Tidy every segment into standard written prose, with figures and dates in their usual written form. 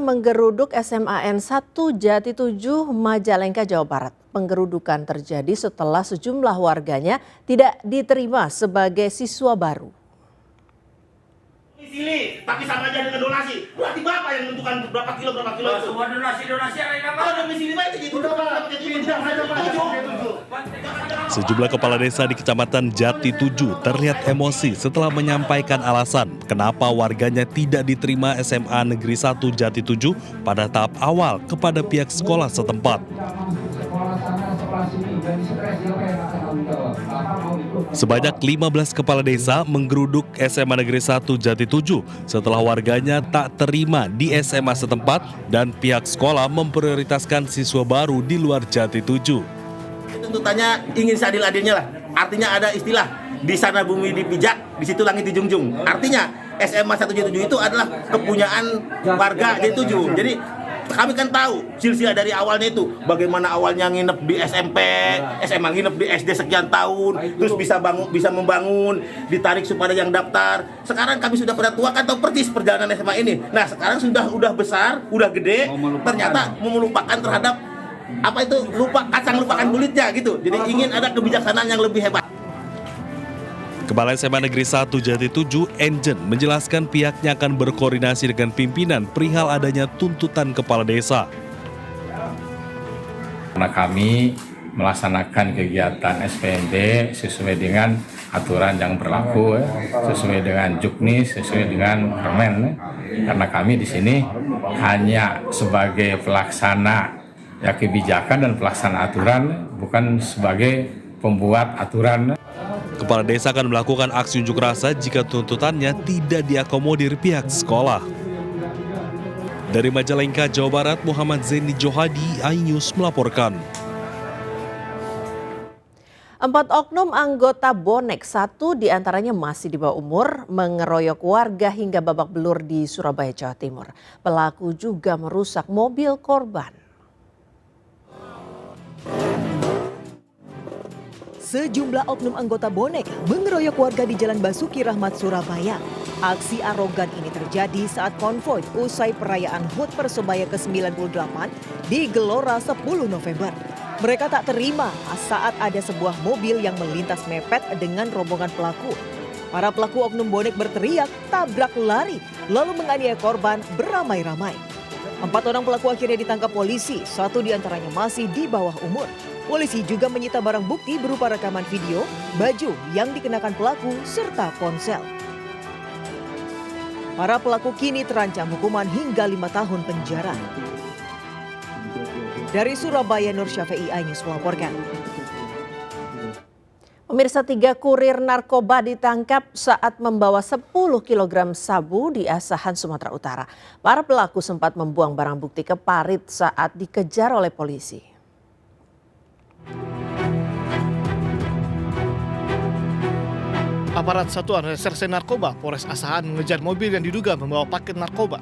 Menggeruduk SMAN 1 Jati 7 Majalengka, Jawa Barat. Penggerudukan terjadi setelah sejumlah warganya tidak diterima sebagai siswa baru. Sini, tapi sama aja dengan donasi. Berarti Bapak yang menentukan berapa kilo itu. Semua donasi ada yang Kalau domisili Pak itu gitu. Sejumlah kepala desa di Kecamatan Jati 7 terlihat emosi setelah menyampaikan alasan kenapa warganya tidak diterima SMA Negeri 1 Jati 7 pada tahap awal kepada pihak sekolah setempat. Sebanyak 15 kepala desa menggeruduk SMA Negeri 1 Jati 7 setelah warganya tak terima di SMA setempat dan pihak sekolah memprioritaskan siswa baru di luar Jati 7. Tuntutannya ingin seadil-adilnya lah. Artinya ada istilah di sana bumi dipijak, di situ langit dijunjung. Artinya SMA 1 Jati 7 itu adalah kepunyaan warga Jati 7. Jadi kami kan tahu silsilah dari awalnya itu bagaimana awalnya nginep di SMP, SMA nginep di SD sekian tahun, terus bisa membangun, ditarik supaya yang daftar. Sekarang kami sudah pada tua kan tahu persis perjalanan SMA ini. Nah sekarang udah besar, udah gede, ternyata melupakan terhadap apa itu kacang lupakan kulitnya gitu. Jadi ingin ada kebijaksanaan yang lebih hebat. Kepala SMA Negeri 1 Jati 7, Enjen, menjelaskan pihaknya akan berkoordinasi dengan pimpinan perihal adanya tuntutan kepala desa. Karena kami melaksanakan kegiatan SPMB sesuai dengan aturan yang berlaku, sesuai dengan Juknis, sesuai dengan Permen. Karena kami di sini hanya sebagai pelaksana kebijakan dan pelaksana aturan, bukan sebagai pembuat aturan. Kepala desa akan melakukan aksi unjuk rasa jika tuntutannya tidak diakomodir pihak sekolah. Dari Majalengka, Jawa Barat, Muhammad Zaini Johadi, iNews melaporkan. 4 oknum anggota bonek, 1 diantaranya masih di bawah umur, mengeroyok warga hingga babak belur di Surabaya, Jawa Timur. Pelaku juga merusak mobil korban. Sejumlah oknum anggota bonek mengeroyok warga di Jalan Basuki Rahmat, Surabaya. Aksi arogan ini terjadi saat konvoi usai perayaan HUT Persebaya ke-98 di Gelora 10 November. Mereka tak terima saat ada sebuah mobil yang melintas mepet dengan rombongan pelaku. Para pelaku oknum bonek berteriak, tabrak lari, lalu menganiaya korban beramai-ramai. 4 orang pelaku akhirnya ditangkap polisi, 1 diantaranya masih di bawah umur. Polisi juga menyita barang bukti berupa rekaman video, baju yang dikenakan pelaku, serta ponsel. Para pelaku kini terancam hukuman hingga 5 tahun penjara. Dari Surabaya, Nur Syafi'i, iNews melaporkan. Pemirsa, 3 kurir narkoba ditangkap saat membawa 10 kg sabu di Asahan, Sumatera Utara. Para pelaku sempat membuang barang bukti ke parit saat dikejar oleh polisi. Aparat Satuan Reserse Narkoba Polres Asahan mengejar mobil yang diduga membawa paket narkoba.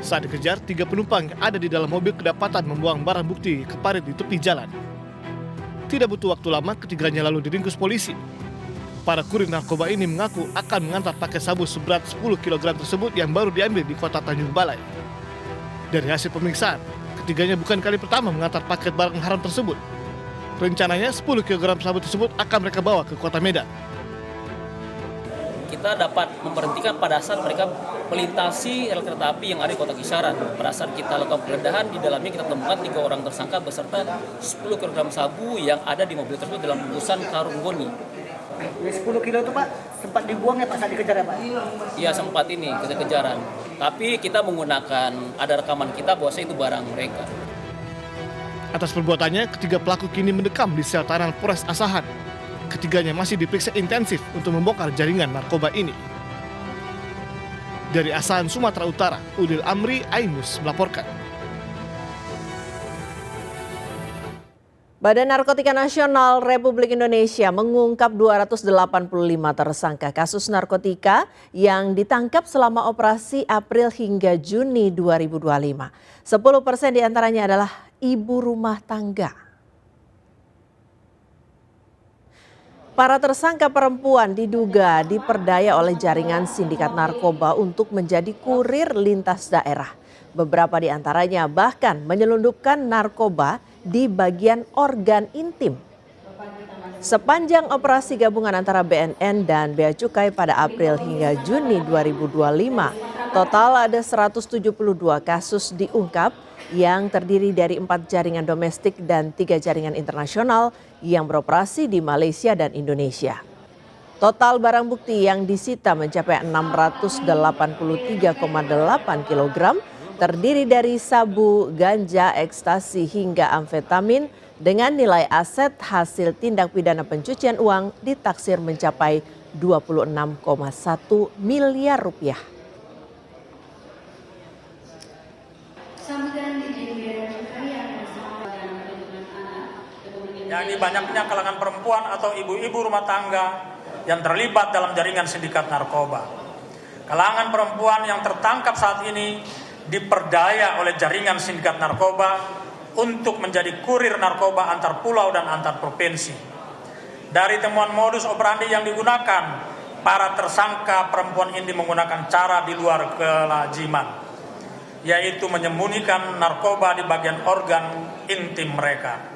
Saat dikejar, 3 penumpang yang ada di dalam mobil kedapatan membuang barang bukti ke parit di tepi jalan. Tidak butuh waktu lama, ketiganya lalu diringkus polisi. Para kurir narkoba ini mengaku akan mengantar paket sabu seberat 10 kg tersebut yang baru diambil di kota Tanjung Balai. Dari hasil pemeriksaan, ketiganya bukan kali pertama mengantar paket barang haram tersebut. Rencananya 10 kg sabu tersebut akan mereka bawa ke kota Medan. Kita dapat memberhentikan pada saat mereka melintasi rel kereta api yang ada di kota Kisaran. Pada saat kita lakukan penggeledahan, di dalamnya kita temukan 3 orang tersangka beserta 10 kg sabu yang ada di mobil tersebut dalam bungkusan karung goni. 10 kilo itu Pak, sempat dibuang ya Pak saat dikejar ya Pak? Iya, sempat ini kejar-kejaran. Tapi kita menggunakan, ada rekaman kita bahwa itu barang mereka. Atas perbuatannya, ketiga pelaku kini mendekam di sel tahanan Polres Asahan. Ketiganya masih diperiksa intensif untuk membongkar jaringan narkoba ini. Dari Asahan, Sumatera Utara, Udil Amri, iNews melaporkan. Badan Narkotika Nasional Republik Indonesia mengungkap 285 tersangka kasus narkotika yang ditangkap selama operasi April hingga Juni 2025. 10% diantaranya adalah ibu rumah tangga. Para tersangka perempuan diduga diperdaya oleh jaringan sindikat narkoba untuk menjadi kurir lintas daerah. Beberapa di antaranya bahkan menyelundupkan narkoba di bagian organ intim. Sepanjang operasi gabungan antara BNN dan Bea Cukai pada April hingga Juni 2025, total ada 172 kasus diungkap yang terdiri dari 4 jaringan domestik dan 3 jaringan internasional yang beroperasi di Malaysia dan Indonesia. Total barang bukti yang disita mencapai 683,8 kg, terdiri dari sabu, ganja, ekstasi hingga amfetamin dengan nilai aset hasil tindak pidana pencucian uang ditaksir mencapai 26,1 miliar rupiah. Yang ini banyaknya kalangan perempuan atau ibu-ibu rumah tangga yang terlibat dalam jaringan sindikat narkoba. Kalangan perempuan yang tertangkap saat ini diperdaya oleh jaringan sindikat narkoba untuk menjadi kurir narkoba antar pulau dan antar provinsi. Dari temuan modus operandi yang digunakan, para tersangka perempuan ini menggunakan cara di luar kelaziman, yaitu menyembunyikan narkoba di bagian organ intim mereka.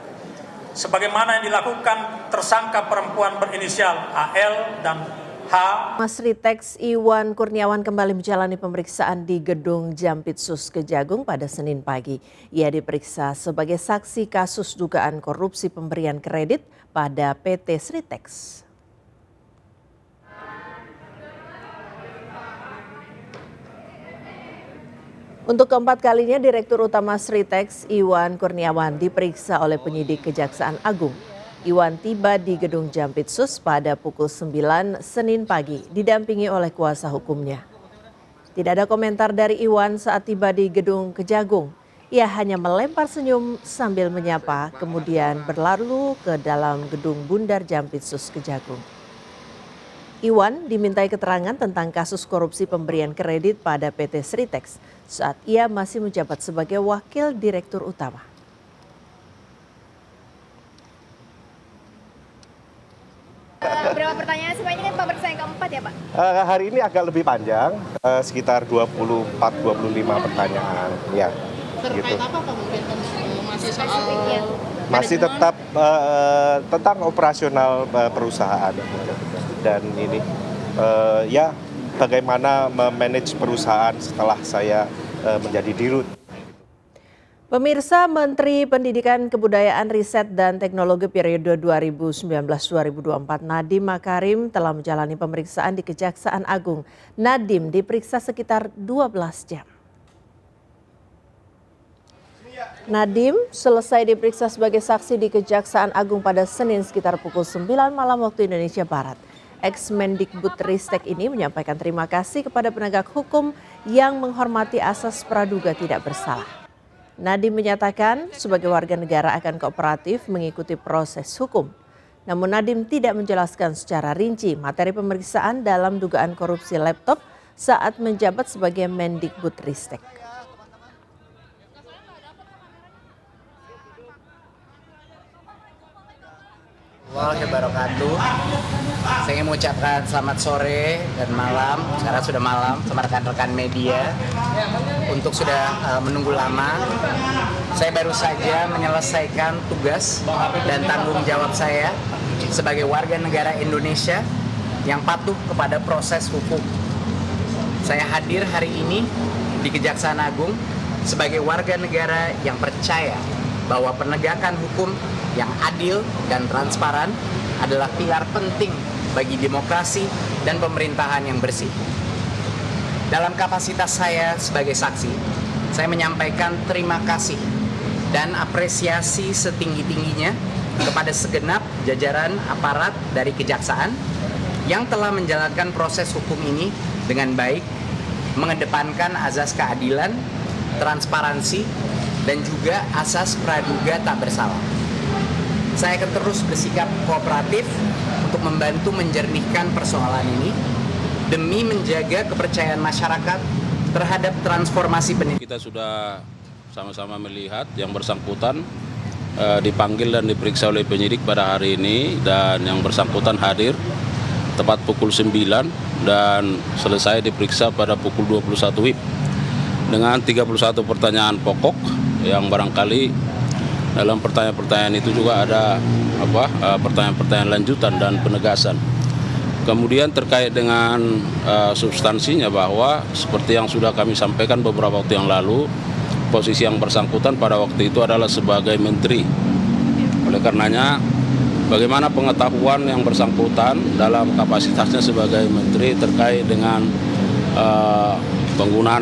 Sebagaimana yang dilakukan tersangka perempuan berinisial AL dan H. Mas Ritex Iwan Kurniawan kembali menjalani pemeriksaan di Gedung Jampitsus Kejagung pada Senin pagi. Ia diperiksa sebagai saksi kasus dugaan korupsi pemberian kredit pada PT Sritex. Untuk keempat kalinya, Direktur Utama Sritex Iwan Kurniawan diperiksa oleh penyidik Kejaksaan Agung. Iwan tiba di Gedung Jampitsus pada pukul 9 Senin pagi, didampingi oleh kuasa hukumnya. Tidak ada komentar dari Iwan saat tiba di Gedung Kejagung. Ia hanya melempar senyum sambil menyapa, kemudian berlalu ke dalam Gedung Bundar Jampitsus Kejagung. Iwan dimintai keterangan tentang kasus korupsi pemberian kredit pada PT Sritex saat ia masih menjabat sebagai Wakil Direktur Utama. Berapa pertanyaan sih Pak? Ini kan pemeriksaan yang keempat ya Pak? Hari ini agak lebih panjang, sekitar 24-25 pertanyaan. Ya, terkait gitu. apa Pak mungkin? Masih soal masih tetap tentang operasional perusahaan. Dan ini ya bagaimana memanage perusahaan setelah saya menjadi dirut. Pemirsa, Menteri Pendidikan Kebudayaan Riset dan Teknologi periode 2019-2024 Nadiem Makarim telah menjalani pemeriksaan di Kejaksaan Agung. Nadiem diperiksa sekitar 12 jam. Nadiem selesai diperiksa sebagai saksi di Kejaksaan Agung pada Senin sekitar pukul 9 malam waktu Indonesia Barat. Ex-Mendikbudristek ini menyampaikan terima kasih kepada penegak hukum yang menghormati asas praduga tidak bersalah. Nadiem menyatakan sebagai warga negara akan kooperatif mengikuti proses hukum. Namun Nadiem tidak menjelaskan secara rinci materi pemeriksaan dalam dugaan korupsi laptop saat menjabat sebagai Mendikbudristek. Waalaikumsalam wabarakatuh. Saya ingin mengucapkan selamat sore dan malam, sekarang sudah malam, sama rekan-rekan media untuk sudah menunggu lama. Saya baru saja menyelesaikan tugas dan tanggung jawab saya sebagai warga negara Indonesia yang patuh kepada proses hukum. Saya hadir hari ini di Kejaksaan Agung sebagai warga negara yang percaya bahwa penegakan hukum yang adil dan transparan adalah pilar penting bagi demokrasi dan pemerintahan yang bersih. Dalam kapasitas saya sebagai saksi, saya menyampaikan terima kasih dan apresiasi setinggi-tingginya kepada segenap jajaran aparat dari Kejaksaan yang telah menjalankan proses hukum ini dengan baik, mengedepankan azas keadilan, transparansi, dan juga asas praduga tak bersalah. Saya akan terus bersikap kooperatif untuk membantu menjernihkan persoalan ini demi menjaga kepercayaan masyarakat terhadap transformasi pendidikan. Kita sudah sama-sama melihat yang bersangkutan dipanggil dan diperiksa oleh penyidik pada hari ini, dan yang bersangkutan hadir tepat pukul 9 dan selesai diperiksa pada pukul 21 WIB. dengan 31 pertanyaan pokok yang barangkali dalam pertanyaan-pertanyaan itu juga ada pertanyaan-pertanyaan lanjutan dan penegasan. Kemudian terkait dengan substansinya bahwa seperti yang sudah kami sampaikan beberapa waktu yang lalu, posisi yang bersangkutan pada waktu itu adalah sebagai menteri. Oleh karenanya, bagaimana pengetahuan yang bersangkutan dalam kapasitasnya sebagai menteri terkait dengan penggunaan